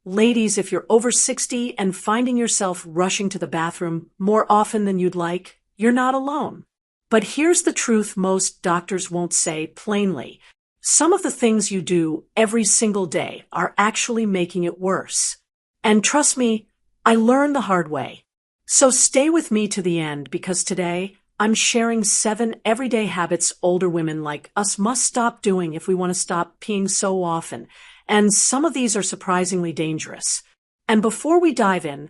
Ladies, if you're over 60 and finding yourself rushing to the bathroom more often than you'd like, you're not alone. But here's the truth most doctors won't say plainly. Some of the things you do every single day are actually making it worse. And trust me, I learned the hard way. So stay with me to the end because today I'm sharing 7 everyday habits older women like us must stop doing if we want to stop peeing so often. And some of these are surprisingly dangerous. And before we dive in,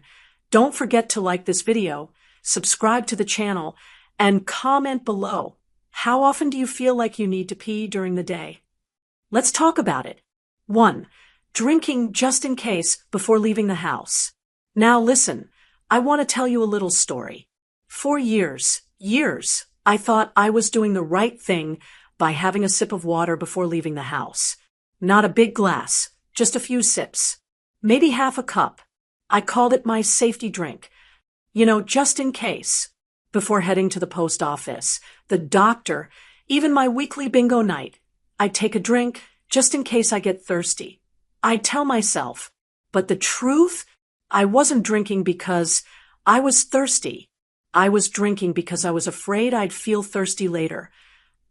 don't forget to like this video, subscribe to the channel, and comment below. How often do you feel like you need to pee during the day? Let's talk about it. 1. Drinking just in case before leaving the house. Now listen, I want to tell you a little story. For years, I thought I was doing the right thing by having a sip of water before leaving the house. Not a big glass, just a few sips. Maybe half a cup. I called it my safety drink. Just in case. Before heading to the post office, the doctor, even my weekly bingo night, I'd take a drink just in case I get thirsty. I'd tell myself, but the truth, I wasn't drinking because I was thirsty. I was drinking because I was afraid I'd feel thirsty later.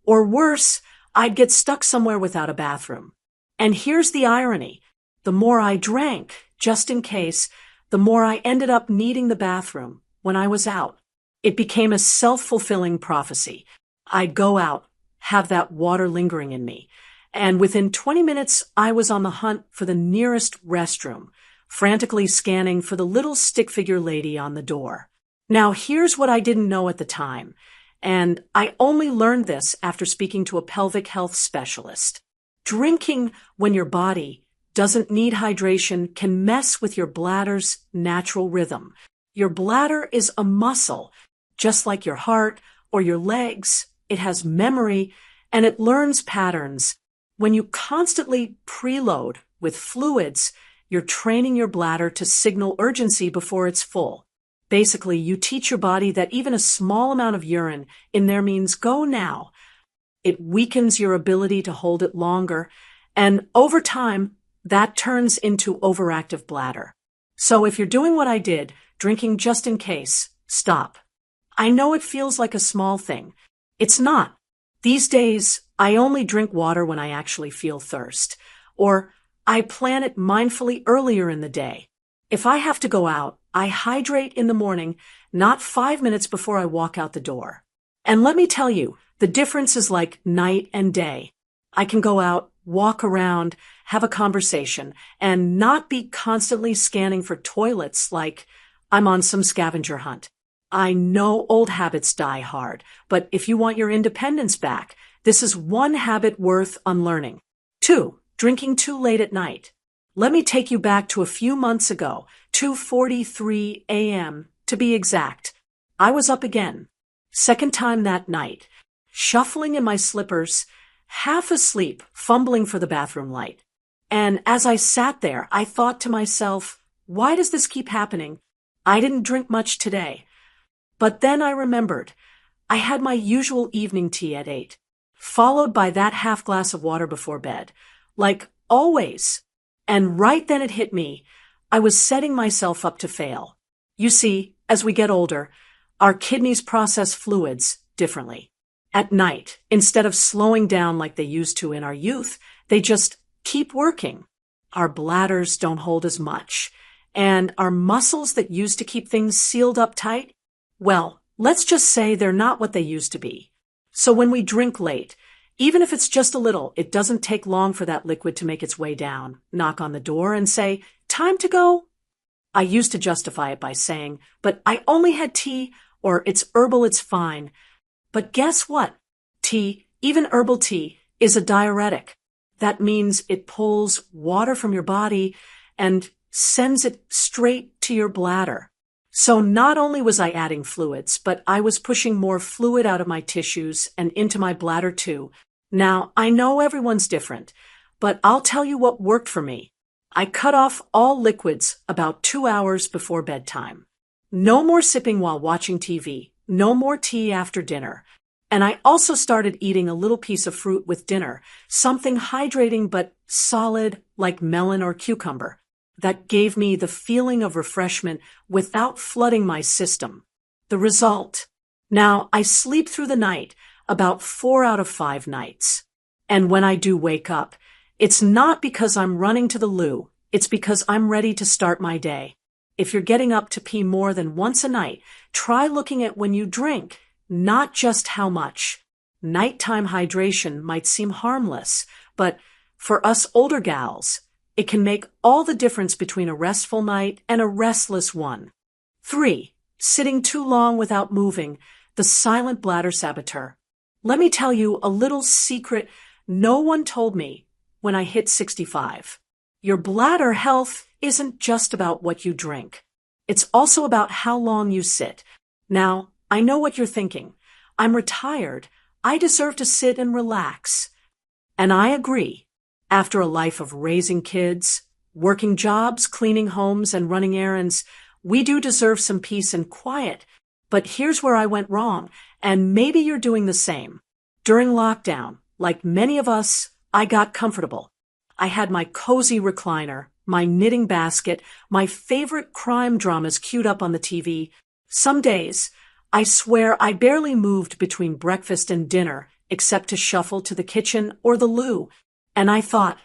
Or worse, I'd get stuck somewhere without a bathroom. And here's the irony. The more I drank, just in case, the more I ended up needing the bathroom when I was out. It became a self-fulfilling prophecy. I'd go out, have that water lingering in me, and within 20 minutes, I was on the hunt for the nearest restroom, frantically scanning for the little stick figure lady on the door. Now, here's what I didn't know at the time, and I only learned this after speaking to a pelvic health specialist. Drinking when your body doesn't need hydration can mess with your bladder's natural rhythm. Your bladder is a muscle, just like your heart or your legs. It has memory and it learns patterns. When you constantly preload with fluids, you're training your bladder to signal urgency before it's full. Basically, you teach your body that even a small amount of urine in there means go now. It weakens your ability to hold it longer, and over time, that turns into overactive bladder. So if you're doing what I did, drinking just in case, stop. I know it feels like a small thing. It's not. These days, I only drink water when I actually feel thirst, or I plan it mindfully earlier in the day. If I have to go out, I hydrate in the morning, not 5 minutes before I walk out the door. And let me tell you, the difference is like night and day. I can go out, walk around, have a conversation, and not be constantly scanning for toilets like I'm on some scavenger hunt. I know old habits die hard, but if you want your independence back, this is one habit worth unlearning. 2. Drinking too late at night. Let me take you back to a few months ago, 2:43 a.m. to be exact. I was up again. Second time that night. Shuffling in my slippers, half asleep, fumbling for the bathroom light. And as I sat there, I thought to myself, why does this keep happening? I didn't drink much today. But then I remembered, I had my usual evening tea at 8, followed by that half glass of water before bed, like always. And right then it hit me, I was setting myself up to fail. You see, as we get older, our kidneys process fluids differently. At night, instead of slowing down like they used to in our youth, they just keep working. Our bladders don't hold as much, and our muscles that used to keep things sealed up tight, well, let's just say they're not what they used to be. So when we drink late, even if it's just a little, it doesn't take long for that liquid to make its way down, knock on the door and say, time to go. I used to justify it by saying, but I only had tea, or it's herbal, it's fine. But guess what? Tea, even herbal tea, is a diuretic. That means it pulls water from your body and sends it straight to your bladder. So not only was I adding fluids, but I was pushing more fluid out of my tissues and into my bladder too. Now, I know everyone's different, but I'll tell you what worked for me. I cut off all liquids about 2 hours before bedtime. No more sipping while watching TV. No more tea after dinner. And I also started eating a little piece of fruit with dinner, something hydrating but solid like melon or cucumber. that gave me the feeling of refreshment without flooding my system. The result? Now, I sleep through the night about 4 out of 5 nights. And when I do wake up, it's not because I'm running to the loo, it's because I'm ready to start my day. If you're getting up to pee more than once a night, try looking at when you drink, not just how much. Nighttime hydration might seem harmless, but for us older gals, it can make all the difference between a restful night and a restless one. 3. Sitting too long without moving, the silent bladder saboteur. Let me tell you a little secret no one told me when I hit 65. Your bladder health isn't just about what you drink. It's also about how long you sit. Now, I know what you're thinking. I'm retired. I deserve to sit and relax. And I agree. After a life of raising kids, working jobs, cleaning homes, and running errands, we do deserve some peace and quiet. But here's where I went wrong, and maybe you're doing the same. During lockdown, like many of us, I got comfortable. I had my cozy recliner, my knitting basket, my favorite crime dramas queued up on the TV. Some days, I swear I barely moved between breakfast and dinner except to shuffle to the kitchen or the loo. And I thought,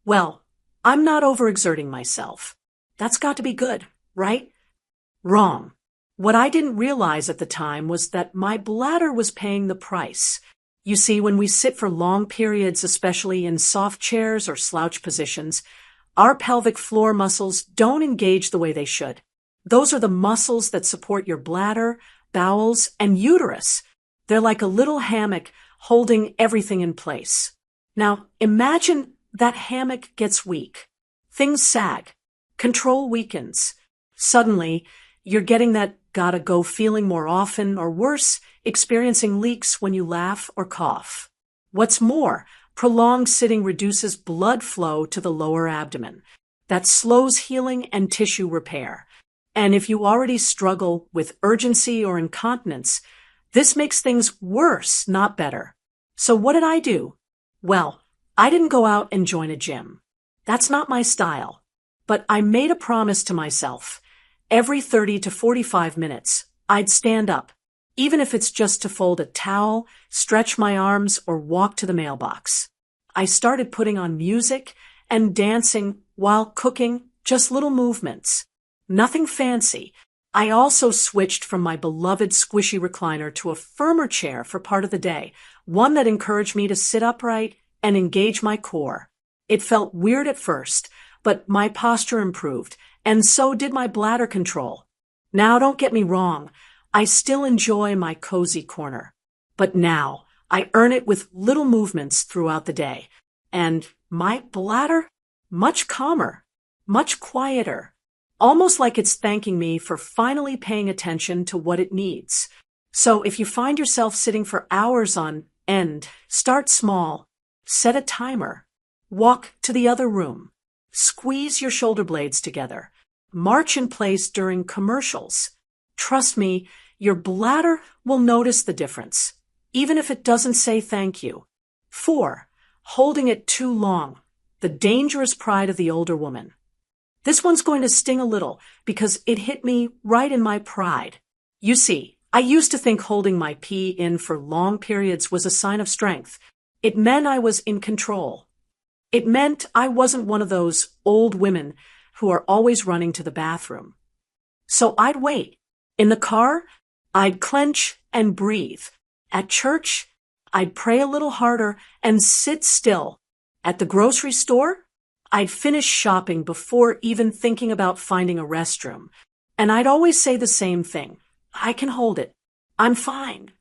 well, I'm not overexerting myself. That's got to be good, right? Wrong. What I didn't realize at the time was that my bladder was paying the price. You see, when we sit for long periods, especially in soft chairs or slouch positions, our pelvic floor muscles don't engage the way they should. Those are the muscles that support your bladder, bowels, and uterus. They're like a little hammock holding everything in place. Now, imagine that hammock gets weak. Things sag. Control weakens. Suddenly, you're getting that gotta go feeling more often, or worse, experiencing leaks when you laugh or cough. What's more, prolonged sitting reduces blood flow to the lower abdomen. That slows healing and tissue repair. And if you already struggle with urgency or incontinence, this makes things worse, not better. So what did I do? Well, I didn't go out and join a gym. That's not my style. But I made a promise to myself. Every 30 to 45 minutes, I'd stand up, even if it's just to fold a towel, stretch my arms, or walk to the mailbox. I started putting on music and dancing while cooking, just little movements. Nothing fancy. I also switched from my beloved squishy recliner to a firmer chair for part of the day, one that encouraged me to sit upright and engage my core. It felt weird at first, but my posture improved, and so did my bladder control. Now, don't get me wrong, I still enjoy my cozy corner. But now, I earn it with little movements throughout the day. And my bladder? Much calmer, much quieter. Almost like it's thanking me for finally paying attention to what it needs. So if you find yourself sitting for hours on end, start small. Set a timer. Walk to the other room. Squeeze your shoulder blades together. March in place during commercials. Trust me, your bladder will notice the difference, even if it doesn't say thank you. 4. Holding it too long. The dangerous pride of the older woman. This one's going to sting a little because it hit me right in my pride. You see, I used to think holding my pee in for long periods was a sign of strength. It meant I was in control. It meant I wasn't one of those old women who are always running to the bathroom. So I'd wait. In the car, I'd clench and breathe. At church, I'd pray a little harder and sit still. At the grocery store, I'd finish shopping before even thinking about finding a restroom. And I'd always say the same thing. I can hold it. I'm fine.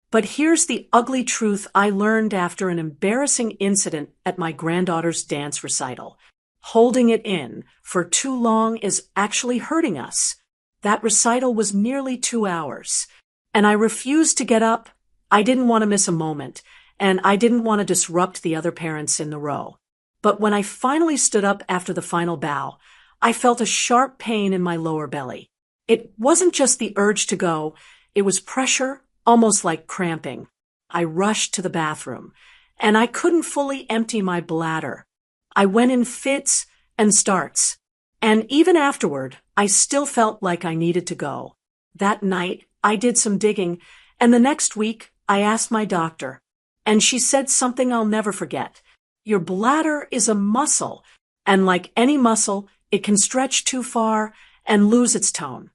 But here's the ugly truth I learned after an embarrassing incident at my granddaughter's dance recital. Holding it in for too long is actually hurting us. That recital was nearly 2 hours. And I refused to get up. I didn't want to miss a moment. And I didn't want to disrupt the other parents in the row. But when I finally stood up after the final bow, I felt a sharp pain in my lower belly. It wasn't just the urge to go. It was pressure, almost like cramping. I rushed to the bathroom, and I couldn't fully empty my bladder. I went in fits and starts. And even afterward, I still felt like I needed to go. That night, I did some digging, and the next week, I asked my doctor. And she said something I'll never forget. Your bladder is a muscle, and like any muscle, it can stretch too far and lose its tone.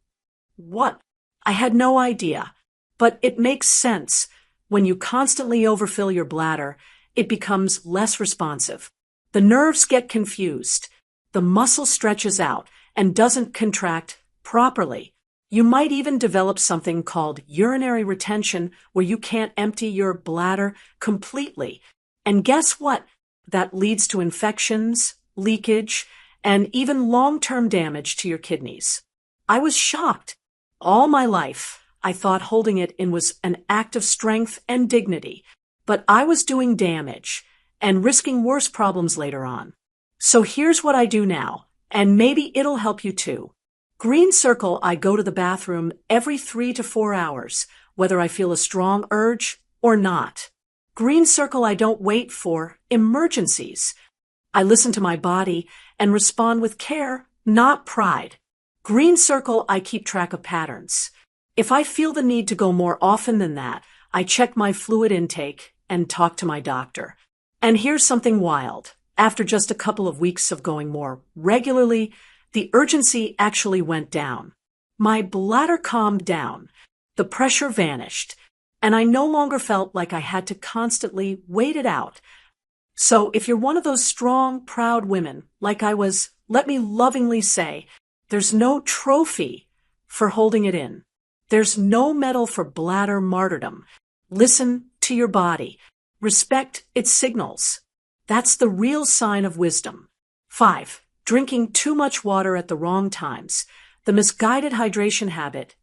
What? I had no idea. But it makes sense. When you constantly overfill your bladder, it becomes less responsive. The nerves get confused. The muscle stretches out and doesn't contract properly. You might even develop something called urinary retention, where you can't empty your bladder completely. And guess what? That leads to infections, leakage, and even long-term damage to your kidneys. I was shocked. All my life, I thought holding it in was an act of strength and dignity, but I was doing damage and risking worse problems later on. So here's what I do now, and maybe it'll help you too. Green Circle, I go to the bathroom every 3 to 4 hours, whether I feel a strong urge or not. Green Circle, I don't wait for emergencies. I listen to my body and respond with care, not pride. Green Circle, I keep track of patterns. If I feel the need to go more often than that, I check my fluid intake and talk to my doctor. And here's something wild. After just a couple of weeks of going more regularly, the urgency actually went down. My bladder calmed down, the pressure vanished, and I no longer felt like I had to constantly wait it out. So if you're one of those strong, proud women, like I was, let me lovingly say, there's no trophy for holding it in. There's no medal for bladder martyrdom. Listen to your body. Respect its signals. That's the real sign of wisdom. 5. Drinking too much water at the wrong times. The misguided hydration habit.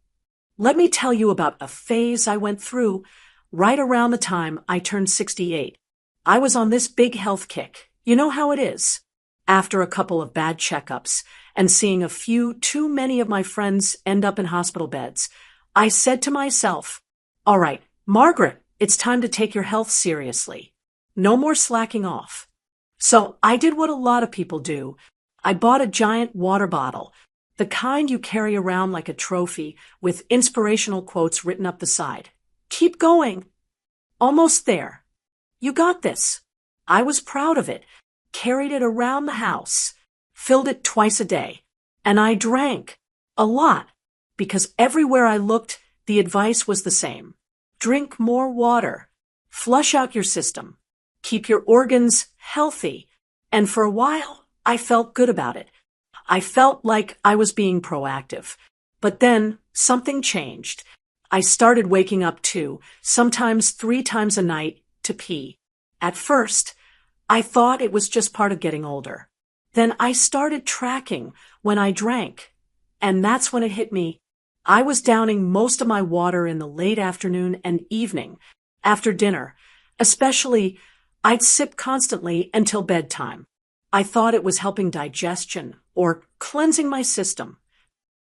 Let me tell you about a phase I went through right around the time I turned 68. I was on this big health kick. You know how it is. After a couple of bad checkups and seeing a few too many of my friends end up in hospital beds, I said to myself, all right, Margaret, it's time to take your health seriously. No more slacking off. So I did what a lot of people do. I bought a giant water bottle, the kind you carry around like a trophy with inspirational quotes written up the side. Keep going. Almost there. You got this. I was proud of it, carried it around the house, filled it twice a day, and I drank a lot because everywhere I looked, the advice was the same. Drink more water. Flush out your system. Keep your organs healthy. And for a while, I felt good about it. I felt like I was being proactive. But then something changed. I started waking up 2, sometimes 3 times a night to pee. At first, I thought it was just part of getting older. Then I started tracking when I drank. And that's when it hit me. I was downing most of my water in the late afternoon and evening, after dinner. Especially, I'd sip constantly until bedtime. I thought it was helping digestion or cleansing my system.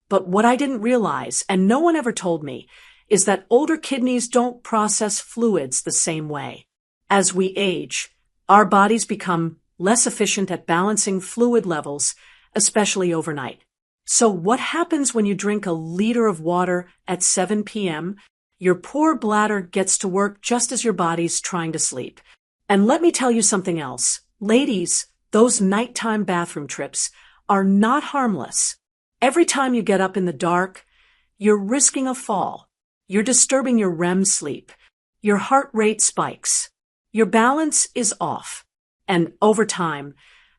But what I didn't realize, and no one ever told me, is that older kidneys don't process fluids the same way. As we age, our bodies become less efficient at balancing fluid levels, especially overnight. So what happens when you drink a liter of water at 7 p.m.? Your poor bladder gets to work just as your body's trying to sleep. And let me tell you something else. Ladies, those nighttime bathroom trips are not harmless. Every time you get up in the dark, you're risking a fall. You're disturbing your REM sleep. Your heart rate spikes. Your balance is off. And over time,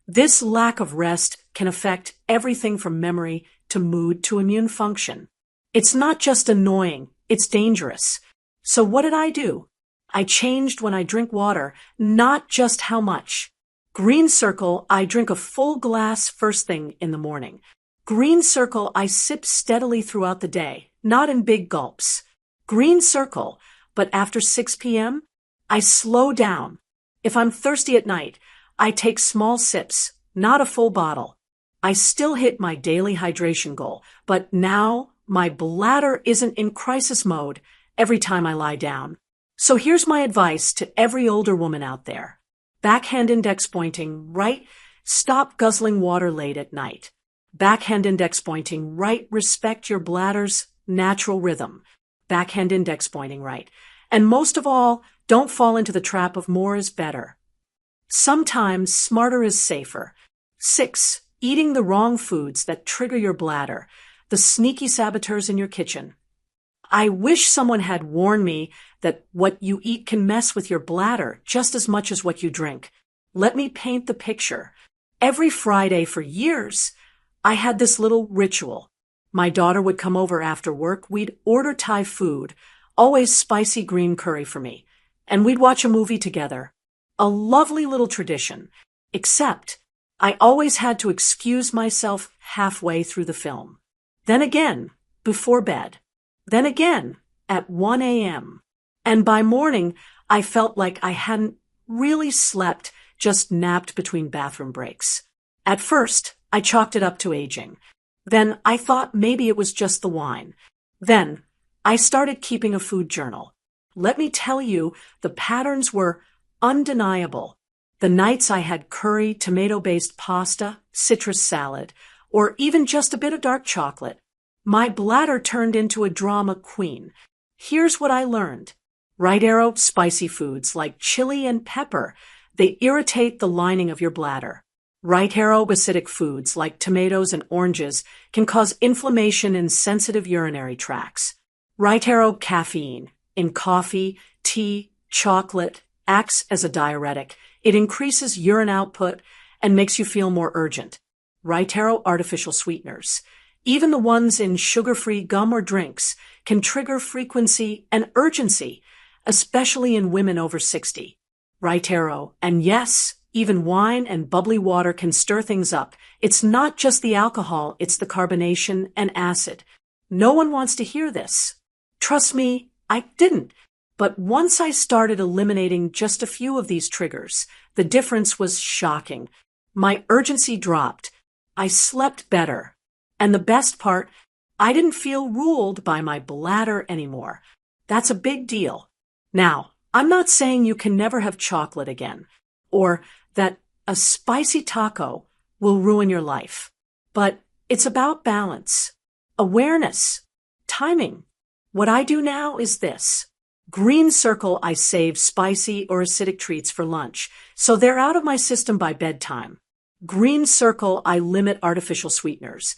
this lack of rest can affect everything from memory to mood to immune function. It's not just annoying, it's dangerous. So what did I do? I changed when I drink water, not just how much. Green Circle, I drink a full glass first thing in the morning. Green Circle, I sip steadily throughout the day, not in big gulps. Green Circle, but after 6 p.m., I slow down. If I'm thirsty at night, I take small sips, not a full bottle. I still hit my daily hydration goal, but now my bladder isn't in crisis mode every time I lie down. So here's my advice to every older woman out there. Backhand index pointing, right? Stop guzzling water late at night. Backhand index pointing right. Respect your bladder's natural rhythm. Backhand index pointing right. And most of all, don't fall into the trap of more is better. Sometimes smarter is safer. 6. Eating the wrong foods that trigger your bladder. The sneaky saboteurs in your kitchen. I wish someone had warned me that what you eat can mess with your bladder just as much as what you drink. Let me paint the picture. Every Friday for years, I had this little ritual. My daughter would come over after work. We'd order Thai food, always spicy green curry for me, and we'd watch a movie together. A lovely little tradition, except I always had to excuse myself halfway through the film. Then again, before bed. Then again, at 1 a.m. And by morning, I felt like I hadn't really slept, just napped between bathroom breaks. At first, I chalked it up to aging. Then I thought maybe it was just the wine. Then I started keeping a food journal. Let me tell you, the patterns were undeniable. The nights I had curry, tomato-based pasta, citrus salad, or even just a bit of dark chocolate, my bladder turned into a drama queen. Here's what I learned. Right arrow, spicy foods like chili and pepper, they irritate the lining of your bladder. Right arrow, acidic foods like tomatoes and oranges can cause inflammation in sensitive urinary tracts. Right arrow, caffeine in coffee, tea, chocolate acts as a diuretic. It increases urine output and makes you feel more urgent. Right arrow, artificial sweeteners. Even the ones in sugar-free gum or drinks can trigger frequency and urgency, especially in women over 60. Right arrow, and yes, even wine and bubbly water can stir things up. It's not just the alcohol, it's the carbonation and acid. No one wants to hear this. Trust me, I didn't. But once I started eliminating just a few of these triggers, the difference was shocking. My urgency dropped. I slept better. And the best part, I didn't feel ruled by my bladder anymore. That's a big deal. Now, I'm not saying you can never have chocolate again, or that a spicy taco will ruin your life. But it's about balance, awareness, timing. What I do now is this. Green circle, I save spicy or acidic treats for lunch, so they're out of my system by bedtime. Green circle, I limit artificial sweeteners.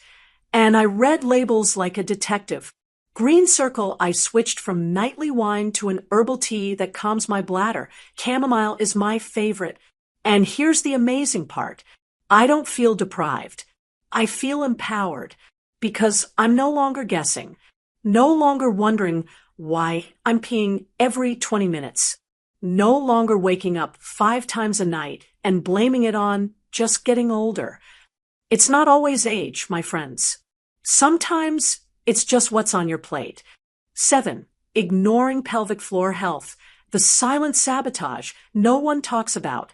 And I read labels like a detective. Green circle, I switched from nightly wine to an herbal tea that calms my bladder. Chamomile is my favorite. And here's the amazing part. I don't feel deprived. I feel empowered because I'm no longer guessing, no longer wondering why I'm peeing every 20 minutes, no longer waking up 5 times a night and blaming it on just getting older. It's not always age, my friends. Sometimes it's just what's on your plate. 7. Ignoring pelvic floor health, the silent sabotage no one talks about.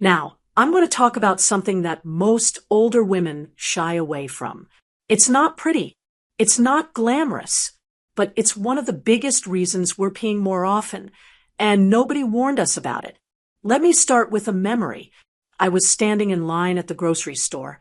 Now, I'm going to talk about something that most older women shy away from. It's not pretty. It's not glamorous. But it's one of the biggest reasons we're peeing more often, and nobody warned us about it. Let me start with a memory. I was standing in line at the grocery store.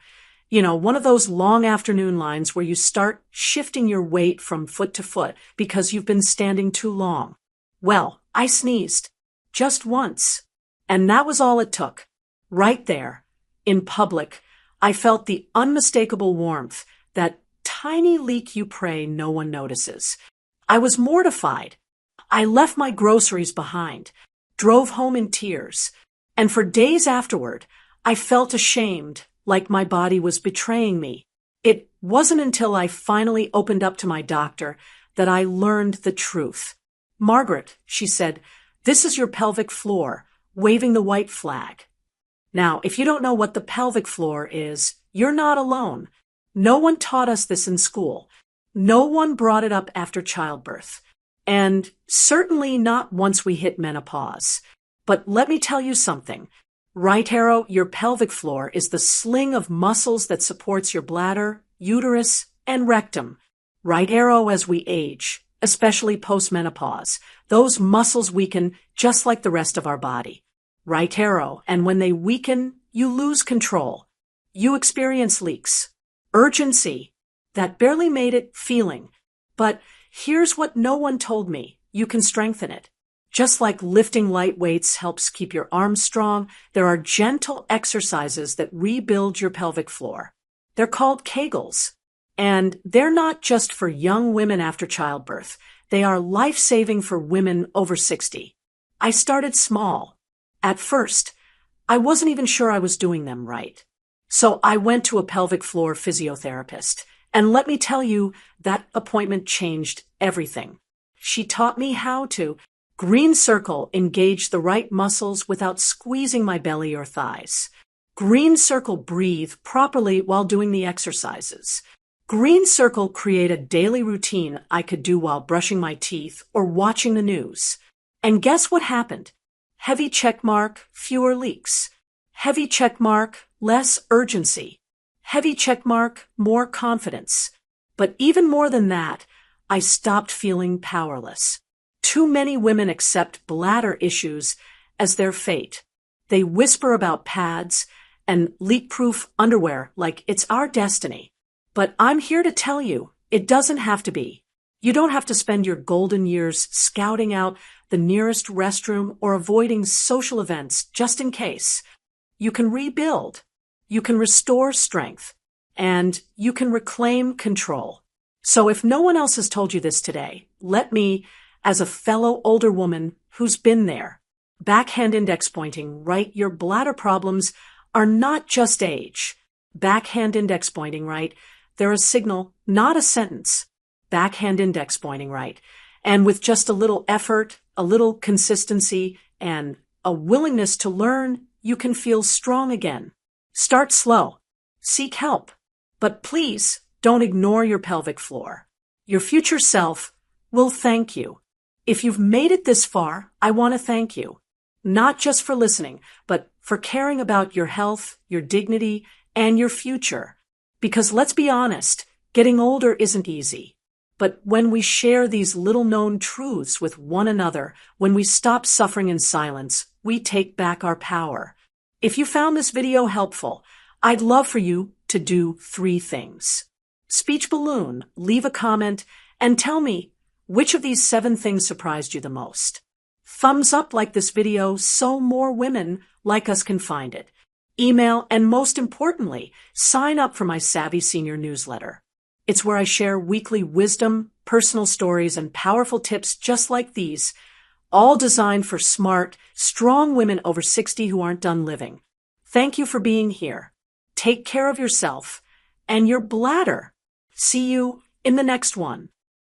You know, one of those long afternoon lines where you start shifting your weight from foot to foot because you've been standing too long. Well, I sneezed. Just once. And that was all it took. Right there, in public, I felt the unmistakable warmth, that tiny leak you pray no one notices. I was mortified. I left my groceries behind, drove home in tears, and for days afterward, I felt ashamed, like my body was betraying me. It wasn't until I finally opened up to my doctor that I learned the truth. Margaret, she said, this is your pelvic floor, waving the white flag. Now, if you don't know what the pelvic floor is, you're not alone. No one taught us this in school. No one brought it up after childbirth. And certainly not once we hit menopause. But let me tell you something. Right arrow, your pelvic floor is the sling of muscles that supports your bladder, uterus, and rectum. Right arrow as we age, especially postmenopause. Those muscles weaken just like the rest of our body. Right arrow, and when they weaken, you lose control. You experience leaks. urgency. That barely made it feeling. But here's what no one told me. You can strengthen it. Just like lifting light weights helps keep your arms strong, there are gentle exercises that rebuild your pelvic floor. They're called Kegels. And they're not just for young women after childbirth. They are life-saving for women over 60. I started small. At first, I wasn't even sure I was doing them right. So I went to a pelvic floor physiotherapist. And let me tell you, that appointment changed everything. She taught me how to green circle engage the right muscles without squeezing my belly or thighs. Green circle breathe properly while doing the exercises. Green circle create a daily routine I could do while brushing my teeth or watching the news. And guess what happened? Heavy check mark, fewer leaks. Heavy check mark, less urgency. Heavy check mark, more confidence. But even more than that, I stopped feeling powerless. Too many women accept bladder issues as their fate. They whisper about pads and leak-proof underwear like it's our destiny. But I'm here to tell you, it doesn't have to be. You don't have to spend your golden years scouting out the nearest restroom or avoiding social events just in case. You can rebuild. You can restore strength. And you can reclaim control. So if no one else has told you this today, let me, as a fellow older woman who's been there, backhand index pointing, right? Your bladder problems are not just age. Backhand index pointing, right? They're a signal, not a sentence. Backhand index pointing, right? And with just a little effort, a little consistency, and a willingness to learn, you can feel strong again. Start slow. Seek help. But please don't ignore your pelvic floor. Your future self will thank you. If you've made it this far, I want to thank you. Not just for listening, but for caring about your health, your dignity, and your future. Because let's be honest, getting older isn't easy. But when we share these little-known truths with one another, when we stop suffering in silence, we take back our power. If you found this video helpful, I'd love for you to do 3 things. Speech balloon, leave a comment, and tell me which of these 7 things surprised you the most. Thumbs up like this video so more women like us can find it. Email, and most importantly, sign up for my Savvy Senior newsletter. It's where I share weekly wisdom, personal stories, and powerful tips just like these, all designed for smart, strong women over 60 who aren't done living. Thank you for being here. Take care of yourself and your bladder. See you in the next one.